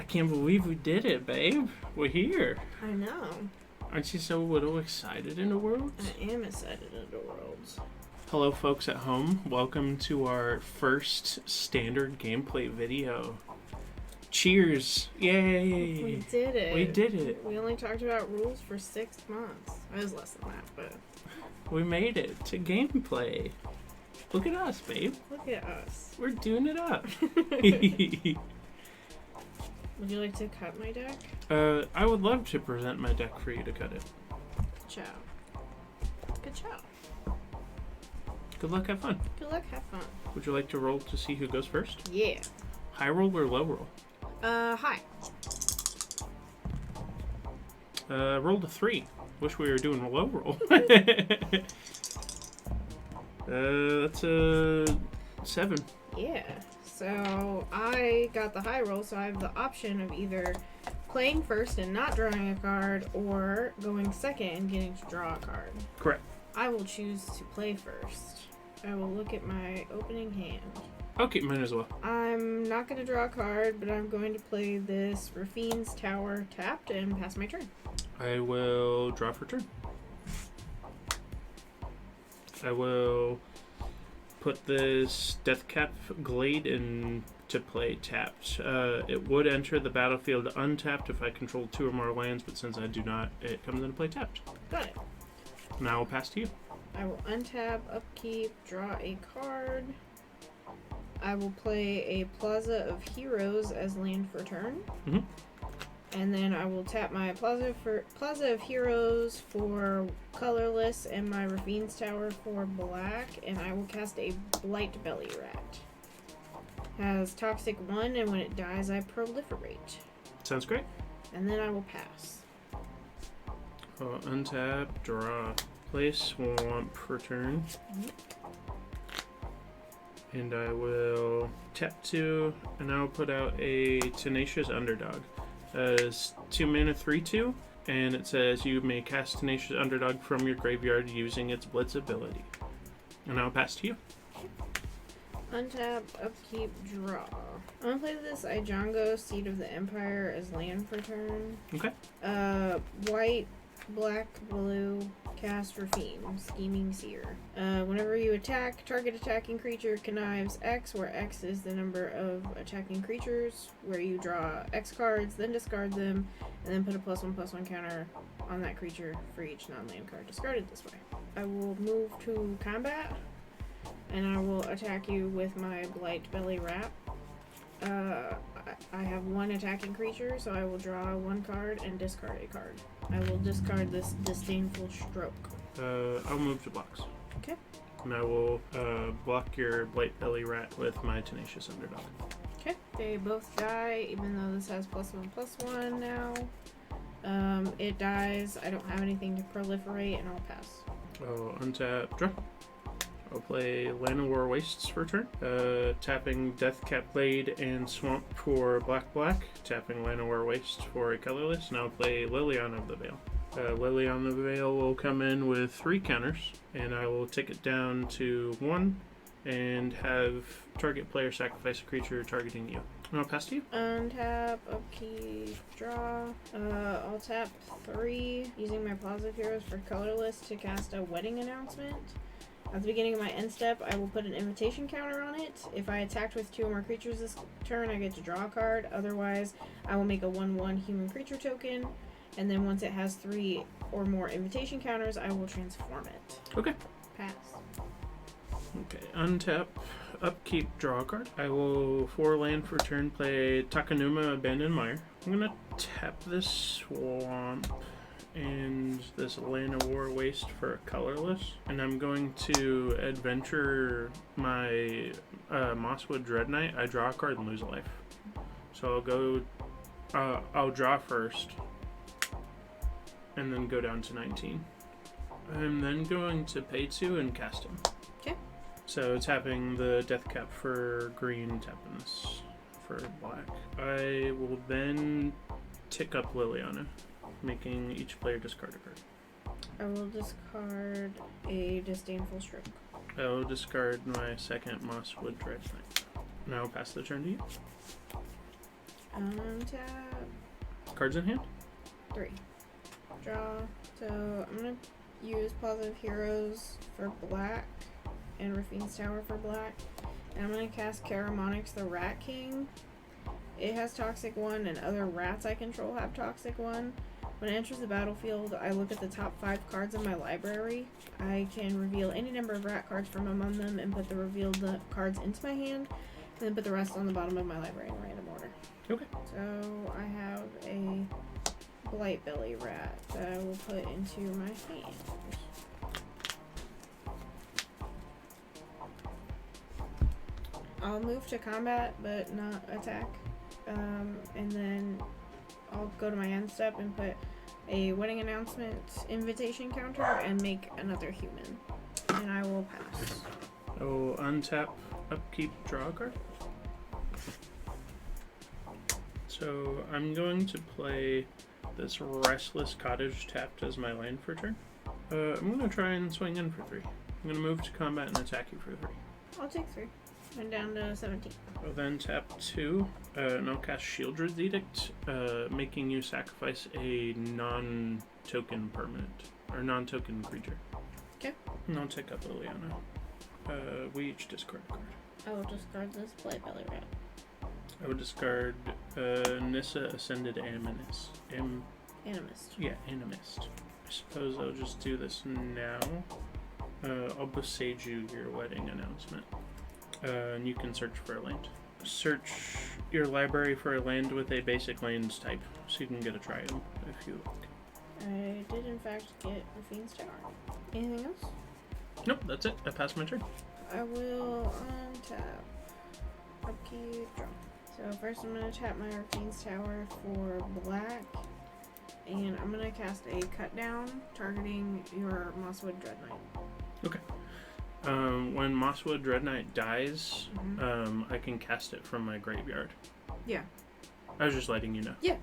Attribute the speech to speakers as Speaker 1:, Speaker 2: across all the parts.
Speaker 1: can't believe we did it, babe. We're here.
Speaker 2: I know.
Speaker 1: Aren't you so little excited in the world?
Speaker 2: I am excited in the world.
Speaker 1: Hello, folks at home. Welcome to our first standard gameplay video. Cheers! Yay!
Speaker 2: We did it.
Speaker 1: We did it.
Speaker 2: We only talked about rules for 6 months. It was less than that, but...
Speaker 1: We made it to gameplay. Look at us, babe.
Speaker 2: Look at us.
Speaker 1: We're doing it up.
Speaker 2: Would you like to cut my deck?
Speaker 1: I would love to present my deck for you to cut it.
Speaker 2: Ciao. Good job.
Speaker 1: Good luck, have fun.
Speaker 2: Good luck, have fun.
Speaker 1: Would you like to roll to see who goes first?
Speaker 2: Yeah.
Speaker 1: High roll or low roll?
Speaker 2: Hi.
Speaker 1: Rolled a 3. Wish we were doing a low roll. That's a 7.
Speaker 2: Yeah. So I got the high roll, so I have the option of either playing first and not drawing a card, or going second and getting to draw a card.
Speaker 1: Correct.
Speaker 2: I will choose to play first. I will look at my opening hand.
Speaker 1: Okay, mine as well.
Speaker 2: I'm not going to draw a card, but I'm going to play this Rafine's Tower tapped and pass my turn.
Speaker 1: I will draw for turn. I will put this Deathcap Glade into play tapped. It would enter the battlefield untapped if I control 2 or more lands, but since I do not, it comes into play tapped.
Speaker 2: Got it.
Speaker 1: Now I'll pass to you.
Speaker 2: I will untap, upkeep, draw a card. I will play a Plaza of Heroes as land for turn.
Speaker 1: Mm-hmm.
Speaker 2: And then I will tap my Plaza of Heroes for colorless and my Rafine's Tower for black, and I will cast a Blight Belly Rat. Has Toxic 1, and when it dies, I proliferate.
Speaker 1: Sounds great.
Speaker 2: And then I will pass.
Speaker 1: I'll untap, draw, play Swamp for turn.
Speaker 2: Mm-hmm.
Speaker 1: And I will tap 2, and I'll put out a Tenacious Underdog. It's 2 mana, 3/2, and it says you may cast Tenacious Underdog from your graveyard using its Blitz ability. And I'll pass to you.
Speaker 2: Untap, upkeep, draw. I'm gonna play this Ijongo, Seed of the Empire, as land for turn.
Speaker 1: Okay.
Speaker 2: White, black, blue, cast Rafine, Scheming Seer. Whenever you attack, target attacking creature connives X, where X is the number of attacking creatures, where you draw X cards, then discard them, and then put a +1/+1 counter on that creature for each non-land card discarded this way. I will move to combat, and I will attack you with my Blight Belly Rat. I have 1 attacking creature, so I will draw 1 card and discard a card. I will discard this Disdainful Stroke.
Speaker 1: I'll move to blocks.
Speaker 2: Okay.
Speaker 1: And I will block your Blight Belly Rat with my Tenacious Underdog.
Speaker 2: Okay. They both die, even though this has +1/+1 now. It dies. I don't have anything to proliferate, and I'll pass.
Speaker 1: I'll untap, draw. I'll play Llanowar Wastes for turn. Tapping Deathcap Blade and Swamp for black. Tapping Llanowar Waste for a colorless. And I'll play Liliana of the Veil. Liliana of the Veil will come in with 3 counters, and I will take it down to 1 and have target player sacrifice a creature targeting you. And I'll pass to you.
Speaker 2: Untap, upkeep, draw. I'll tap 3 using my Plaza of Heroes for colorless to cast a Wedding Announcement. At the beginning of my end step, I will put an invitation counter on it. If I attacked with 2 or more creatures this turn, I get to draw a card. Otherwise, I will make a 1/1 human creature token. And then once it has 3 or more invitation counters, I will transform it.
Speaker 1: Okay.
Speaker 2: Pass.
Speaker 1: Okay, untap, upkeep, draw a card. I will 4 land for turn, play Takanuma Abandoned Mire. I'm going to tap this Swamp and this Llanowar Waste for a colorless, and I'm going to adventure my Mosswood Dread Knight. I draw a card and lose a life, so I'll draw first and then go down to 19. I'm then going to pay 2 and cast him.
Speaker 2: Okay.
Speaker 1: So tapping the Deathcap for green, tapping this for black. I will then tick up Liliana, making each player discard a card.
Speaker 2: I will discard a Disdainful Stroke.
Speaker 1: I will discard my second Mosswood Dread Knight. Now I'll pass the turn to you.
Speaker 2: Untap.
Speaker 1: Cards in hand?
Speaker 2: 3. Draw. So I'm gonna use Positive Heroes for black and Rafine's Tower for black. And I'm gonna cast Karamonix the Rat King. It has Toxic 1 and other rats I control have Toxic 1. When it enters the battlefield, I look at the top 5 cards in my library. I can reveal any number of rat cards from among them and put the revealed cards into my hand, and then put the rest on the bottom of my library in random order.
Speaker 1: Okay.
Speaker 2: So I have a Blight Belly Rat that I will put into my hand. I'll move to combat, but not attack. And then I'll go to my end step and put a wedding announcement invitation counter and make another human. And I will pass.
Speaker 1: I will untap, upkeep, draw a card. So I'm going to play this Restless Cottage tapped as my land for turn. I'm going to try and swing in for 3. I'm going to move to combat and attack you for 3.
Speaker 2: I'll take 3. I'm down to 17.
Speaker 1: I'll then tap 2, and I'll cast Shieldred's Edict, making you sacrifice a non-token permanent, or non-token creature.
Speaker 2: Okay.
Speaker 1: And I'll take up Liliana. We each discard a card.
Speaker 2: I will discard this Blight Belly Rat.
Speaker 1: I would discard Nissa Ascended Animist.
Speaker 2: Animist.
Speaker 1: Yeah, Animist. I suppose I'll just do this now. I'll besage you your wedding announcement. And you can search for a land. Search your library for a land with a basic lands type, so you can get a triumph if you like.
Speaker 2: I did in fact get Rafine's Tower. Anything else?
Speaker 1: Nope, that's it. I passed my turn.
Speaker 2: I will untap. Upkeep, draw. So first I'm going to tap my Rafine's Tower for black. And I'm going to cast a cut down targeting your Mosswood Dread Knight.
Speaker 1: Okay. When Mosswood Dread Knight dies, I can cast it from my graveyard.
Speaker 2: Yeah.
Speaker 1: I was just letting you know.
Speaker 2: Yeah.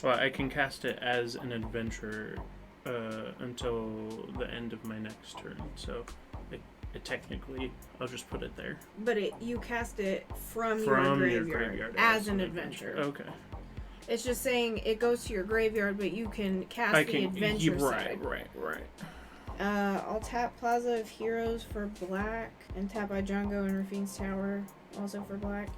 Speaker 1: Well, I can cast it as an adventure until the end of my next turn, so it technically, I'll just put it there.
Speaker 2: But you cast it from your graveyard as an adventure.
Speaker 1: Okay.
Speaker 2: It's just saying it goes to your graveyard, but you can cast the adventure side.
Speaker 1: Right.
Speaker 2: I'll tap Plaza of Heroes for black and tap Ijongo and Rafine's Tower also for black.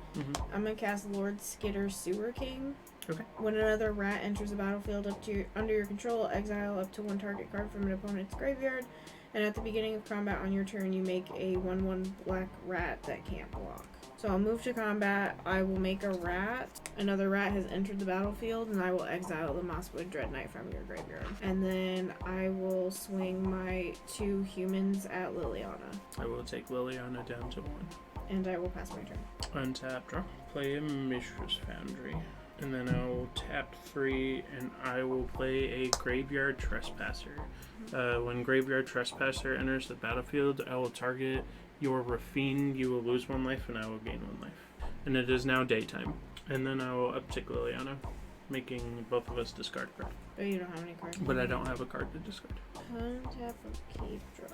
Speaker 2: I'm gonna cast Lord Skitter Sewer King.
Speaker 1: Okay.
Speaker 2: When another rat enters the battlefield under your control, exile up to 1 target card from an opponent's graveyard. And at the beginning of combat on your turn, you make a 1/1 black rat that can't block. So I'll move to combat. I will make a rat. Another rat has entered the battlefield, and I will exile the Mosswood Dread Knight from your graveyard. And then I will swing my 2 humans at Liliana.
Speaker 1: I will take Liliana down to 1.
Speaker 2: And I will pass my turn.
Speaker 1: Untap, draw. Play a Mishra's Foundry. And then I'll tap 3, and I will play a Graveyard Trespasser. When Graveyard Trespasser enters the battlefield, I will target your Rafine. You will lose 1 life, and I will gain 1 life. And it is now daytime. And then I will uptick Liliana, making both of us discard a card.
Speaker 2: But you don't have any cards.
Speaker 1: But I don't have a card to discard.
Speaker 2: Untap, upkeep, draw.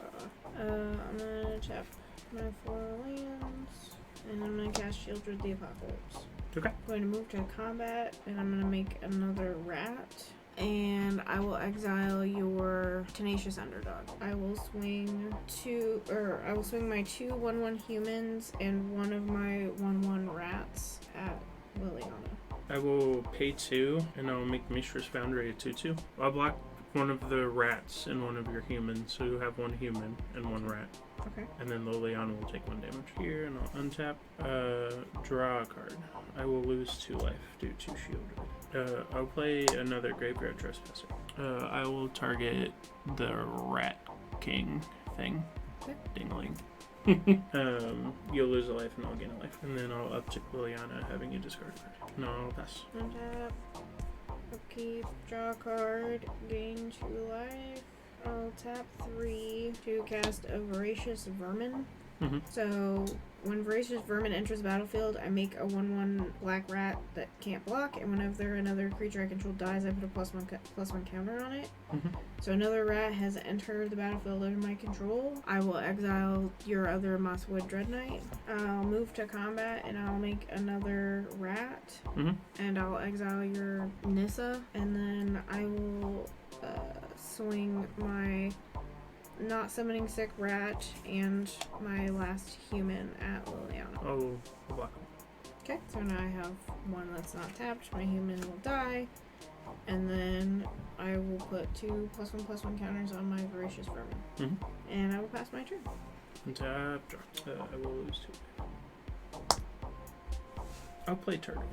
Speaker 2: I'm gonna tap my 4 lands, and I'm gonna cast Shieldred the Apocalypse.
Speaker 1: Okay.
Speaker 2: I'm going to move to combat, and I'm going to make another rat. And I will exile your Tenacious Underdog. I will swing my 2 1/1 humans and 1 of my 1/1 rats at Liliana.
Speaker 1: I will pay 2, and I'll make Mishra's Foundry a 2/2. I'll block one of the rats and 1 of your humans, so you have 1 human and 1 rat.
Speaker 2: Okay.
Speaker 1: And then Liliana will take 1 damage here, and I'll untap. Draw a card. I will lose 2 life due to Shieldred. I'll play another Graveyard Trespasser. I will target the Rat King thing.
Speaker 2: Okay.
Speaker 1: Dingling. You'll lose a life and I'll gain a life. And then I'll uptick Liliana, having you discard a card. No, I'll pass.
Speaker 2: Untap. Upkeep. Draw a card. Gain 2 life. I'll tap 3 to cast a Voracious Vermin. So when voracious vermin enters the battlefield, I make a 1/1 black rat that can't block, and whenever another creature I control dies, I put a +1 counter on it. So another rat has entered the battlefield under my control. I will exile your other Mosswood Dread Knight. I'll move to combat, and I'll make another rat, and I'll exile your Nissa, and then I will swing my not summoning sick rat and my last human at Liliana.
Speaker 1: Oh, block.
Speaker 2: Okay, so now I have one that's not tapped. My human will die, and then I will put 2 +1/+1 counters on my voracious vermin, and I will pass my turn.
Speaker 1: Untap, draw. I will lose 2. I'll play Turtle.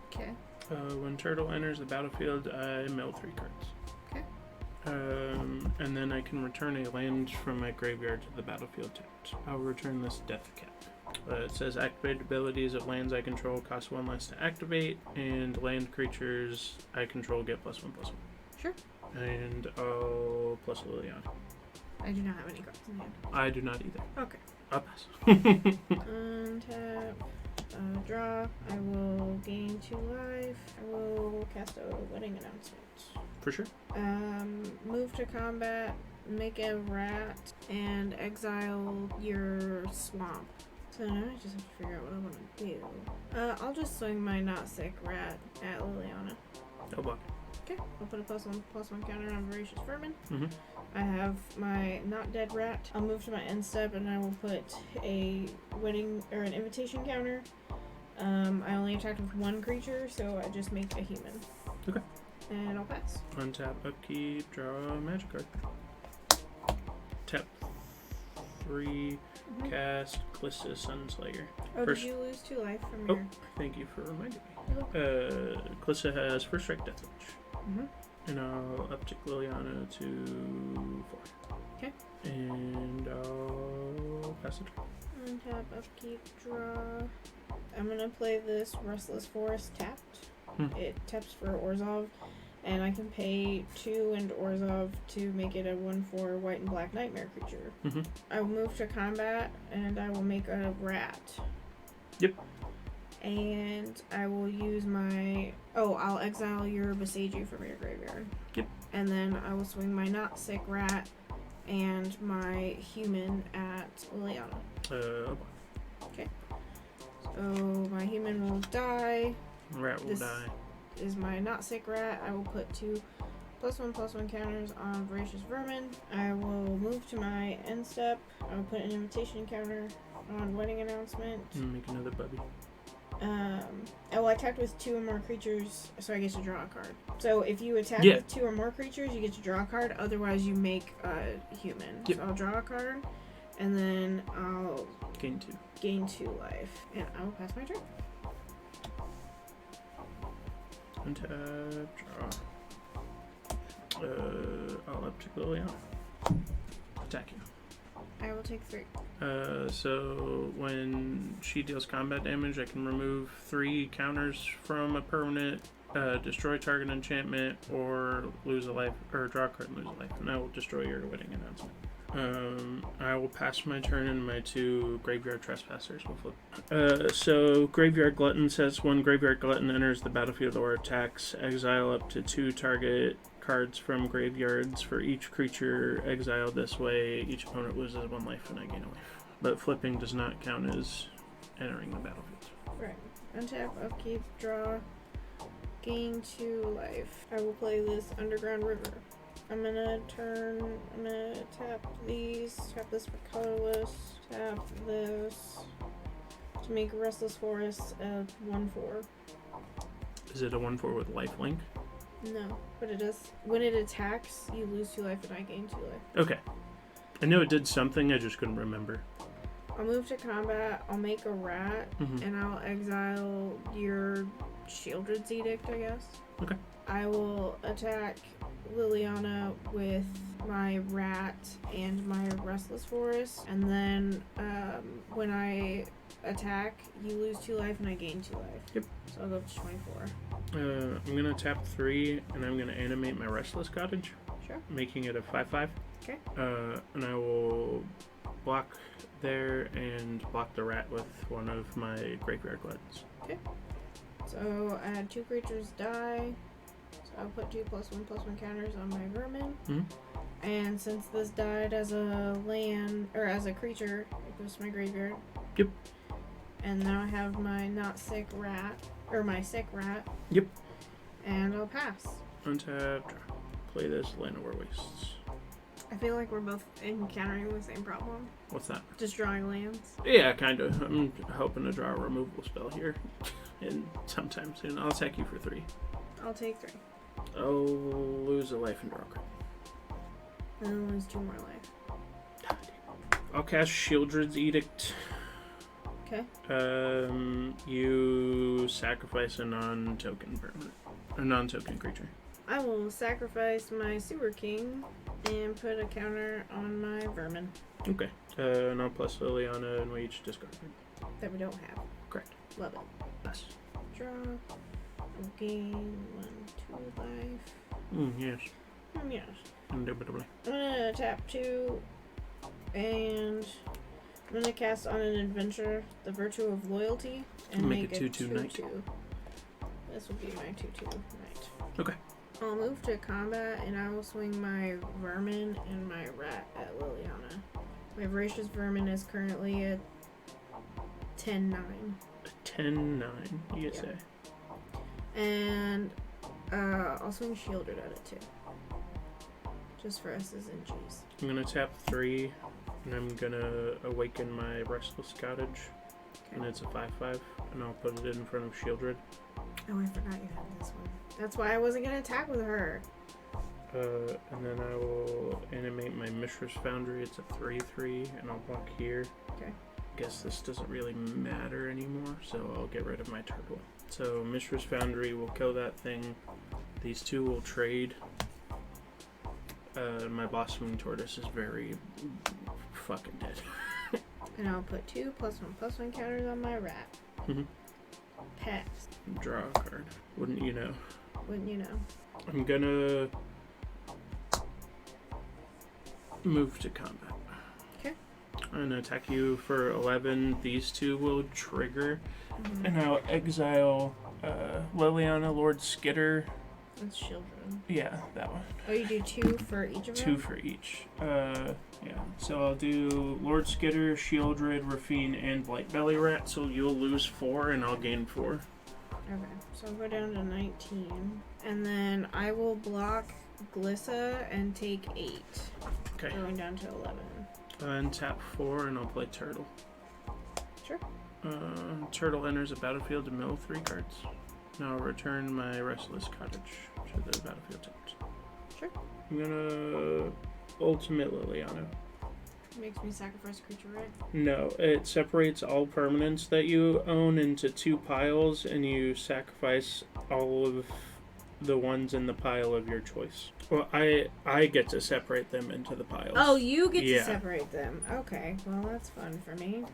Speaker 2: Okay.
Speaker 1: When Turtle enters the battlefield, I mill 3 cards.
Speaker 2: Okay.
Speaker 1: And then I can return a land from my graveyard to the battlefield tapped. I'll return this Death Cap. It says activated abilities of lands I control cost 1 less to activate, and land creatures I control get +1/+1.
Speaker 2: Sure.
Speaker 1: And I'll plus Liliana.
Speaker 2: I do not have any cards in hand.
Speaker 1: I do not either.
Speaker 2: Okay.
Speaker 1: I'll pass.
Speaker 2: Untap. Draw. I will gain 2 life. I will cast a wedding announcement.
Speaker 1: For sure.
Speaker 2: Move to combat, make a rat, and exile your swamp. So now I just have to figure out what I want to do. I'll just swing my not sick rat at Liliana.
Speaker 1: No block.
Speaker 2: Okay, I'll put a +1/+1 counter on voracious vermin.
Speaker 1: Mm-hmm.
Speaker 2: I have my not dead rat. I'll move to my end step, and I will put a wedding or an invitation counter. I only attacked with 1 creature, so I just make a human.
Speaker 1: Okay.
Speaker 2: And I'll pass.
Speaker 1: Untap, upkeep, draw a magic card. Tap 3, cast Calista Sunslayer.
Speaker 2: Oh,
Speaker 1: First-
Speaker 2: did you lose 2 life from
Speaker 1: Oh.
Speaker 2: your...
Speaker 1: Thank you for reminding me. Calista has first strike death touch. And I'll uptick Liliana to 4.
Speaker 2: Okay.
Speaker 1: And I'll pass it.
Speaker 2: Untap, upkeep, draw. I'm gonna play this Restless Forest tapped. It taps for Orzhov, and I can pay 2 and Orzhov to make it a 1/4 white and black nightmare creature. I will move to combat, and I will make a rat.
Speaker 1: Yep.
Speaker 2: And I will use my... Oh, I'll exile your Beseiju from your graveyard.
Speaker 1: Yep.
Speaker 2: And then I will swing my not sick rat and my human at Liliana. Okay. So my human will die.
Speaker 1: Rat will
Speaker 2: This
Speaker 1: die.
Speaker 2: is my not sick rat. I will put 2 +1/+1 counters on voracious vermin. I will move to my end step. I will put an invitation counter on wedding announcement.
Speaker 1: Make another bubby.
Speaker 2: I attacked with 2 or more creatures, so I get to draw a card. So if you attack with 2 or more creatures, you get to draw a card. Otherwise, you make a human.
Speaker 1: Yep.
Speaker 2: So I'll draw a card, and then I'll
Speaker 1: Gain 2.
Speaker 2: gain 2 life, and I will pass my turn.
Speaker 1: Untap, draw. I'll uptick Liliana. Attack you.
Speaker 2: I will take 3.
Speaker 1: So when she deals combat damage, I can remove 3 counters from a permanent, destroy target enchantment, or lose a life, or draw a card and lose a life, and I will destroy your wedding announcement. I will pass my turn, and my 2 Graveyard Trespassers will flip. So Graveyard Glutton says when Graveyard Glutton enters the battlefield or attacks, exile up to 2 target cards from graveyards. For each creature exiled this way, each opponent loses 1 life and I gain a life. But flipping does not count as entering the battlefield.
Speaker 2: Right. Untap, upkeep, draw, gain 2 life. I will play this Underground River. I'm gonna tap these, tap this for colorless, tap this to make Restless Forest a 1/4.
Speaker 1: Is it a 1/4 with lifelink?
Speaker 2: No, but it does. When it attacks, you lose 2 life and I gain 2 life.
Speaker 1: Okay. I know it did something, I just couldn't remember.
Speaker 2: I'll move to combat, I'll make a rat, and I'll exile your Shieldred's Edict, I guess.
Speaker 1: Okay.
Speaker 2: I will attack Liliana with my rat and my Restless Forest, and then when I attack, you lose 2 life and I gain 2 life.
Speaker 1: Yep.
Speaker 2: So I'll go up to 24.
Speaker 1: I'm gonna tap 3, and I'm gonna animate my Restless Cottage.
Speaker 2: Sure.
Speaker 1: Making it a 5/5.
Speaker 2: Okay.
Speaker 1: And I will block there and block the rat with one of my graveyard lands.
Speaker 2: Okay. So add 2 creatures die. So I'll put 2 +1/+1 counters on my vermin.
Speaker 1: Mm-hmm.
Speaker 2: And since this died as a land or as a creature, it goes to my graveyard.
Speaker 1: Yep.
Speaker 2: And now I have my not sick rat or my sick rat.
Speaker 1: Yep.
Speaker 2: And I'll pass.
Speaker 1: Untap. Play this Land of War Wastes.
Speaker 2: I feel like we're both encountering the same problem.
Speaker 1: What's that?
Speaker 2: Just drawing lands.
Speaker 1: Yeah, kind of. I'm hoping to draw a removal spell here, and sometime soon. I'll attack you for 3.
Speaker 2: I'll take 3.
Speaker 1: I'll lose a life and draw a card.
Speaker 2: And then lose 2 more life.
Speaker 1: I'll cast Shieldred's Edict.
Speaker 2: Okay.
Speaker 1: You sacrifice a non-token permanent, a non-token creature.
Speaker 2: I will sacrifice my Sewer King and put a counter on my vermin
Speaker 1: Okay. And I'll plus Liliana, and we each discard card.
Speaker 2: that we don't have.
Speaker 1: Correct.
Speaker 2: Love it.
Speaker 1: Nice.
Speaker 2: Draw. I'll gain 1, 2 life.
Speaker 1: Yes.
Speaker 2: Yes.
Speaker 1: Indubitably.
Speaker 2: I'm gonna tap 2 and I'm gonna cast on an adventure the Virtue of Loyalty and
Speaker 1: Make
Speaker 2: make
Speaker 1: it 2/2 knight.
Speaker 2: 2/2. This will be my 2/2 knight.
Speaker 1: Okay.
Speaker 2: I'll move to combat and I will swing my vermin and my rat at Liliana. My voracious vermin is currently at 10-9.
Speaker 1: 10-9, you
Speaker 2: Yeah.
Speaker 1: say.
Speaker 2: And I'll swing Shieldred at it too. Just for S's and G's.
Speaker 1: I'm gonna tap 3, and I'm gonna awaken my Restless Cottage, and it's a 5/5, and I'll put it in front of Shieldred.
Speaker 2: Oh, I forgot you had this one. That's why I wasn't gonna attack with her.
Speaker 1: And then I will animate my Mishra's Foundry. It's a 3/3, and I'll block here.
Speaker 2: Okay.
Speaker 1: Guess this doesn't really matter anymore, so I'll get rid of my turtle. So Mishra's Foundry will kill that thing. These two will trade. My Blossoming Tortoise is very fucking dead.
Speaker 2: And I'll put 2 +1/+1 counters on my rat.
Speaker 1: Mhm.
Speaker 2: Pass.
Speaker 1: Draw a card. Wouldn't you know?
Speaker 2: Wouldn't you know?
Speaker 1: I'm gonna move to combat.
Speaker 2: Okay.
Speaker 1: I'm gonna attack you for 11. These two will trigger,
Speaker 2: Mm-hmm.
Speaker 1: and I'll exile Liliana, Lord Skitter.
Speaker 2: That's children.
Speaker 1: Yeah, that one.
Speaker 2: Oh, you do 2 for each of them?
Speaker 1: 2 for each. Yeah. So I'll do Lord Skitter, Shieldred, Rafine, and Blightbelly Rat. So you'll lose 4, and I'll gain 4.
Speaker 2: Okay, so I'll go down to 19. And then I will block Glissa and take 8.
Speaker 1: Okay.
Speaker 2: Going down to 11.
Speaker 1: And tap 4, and I'll play Turtle.
Speaker 2: Sure.
Speaker 1: Turtle enters the battlefield to mill 3 cards. Now I'll return my Restless Cottage to the battlefield tapped.
Speaker 2: Sure.
Speaker 1: I'm gonna ultimate Liliana.
Speaker 2: Makes me sacrifice a creature, right?
Speaker 1: No, it separates all permanents that you own into 2 piles, and you sacrifice all of the ones in the pile of your choice. Well, I get to separate them into the piles.
Speaker 2: Oh, you get
Speaker 1: Yeah.
Speaker 2: to separate them. Okay, well that's fun for me.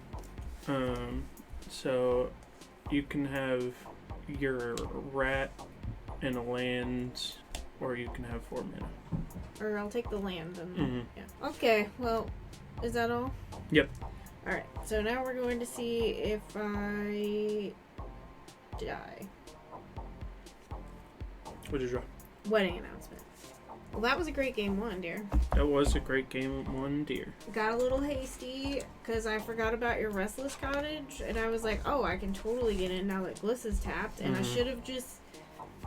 Speaker 1: So you can have your rat and a land, or you can have 4 mana.
Speaker 2: Or I'll take the land and
Speaker 1: Mhm.
Speaker 2: yeah. Okay, well, is that all?
Speaker 1: Yep.
Speaker 2: Alright, so now we're going to see if I die.
Speaker 1: What'd you draw?
Speaker 2: Wedding announcement. Well, that was a great game 1, dear.
Speaker 1: That was a great game 1, dear.
Speaker 2: Got a little hasty because I forgot about your Restless Cottage, and I was like, oh, I can totally get in now that Glissa's tapped, and I should have just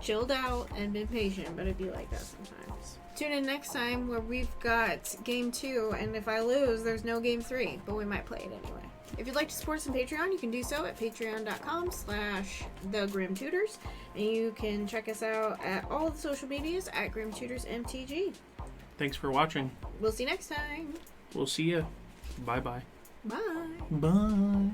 Speaker 2: chilled out and been patient, but it'd be like that sometimes. Tune in next time where we've got game 2, and if I lose, there's no game 3, but we might play it anyway. If you'd like to support us on Patreon, you can do so at patreon.com/thegrimtutors, and you can check us out at all the social medias at GrimTutorsMTG.
Speaker 1: Thanks for watching.
Speaker 2: We'll see you next time.
Speaker 1: We'll see ya. Bye-bye.
Speaker 2: Bye.
Speaker 1: Bye.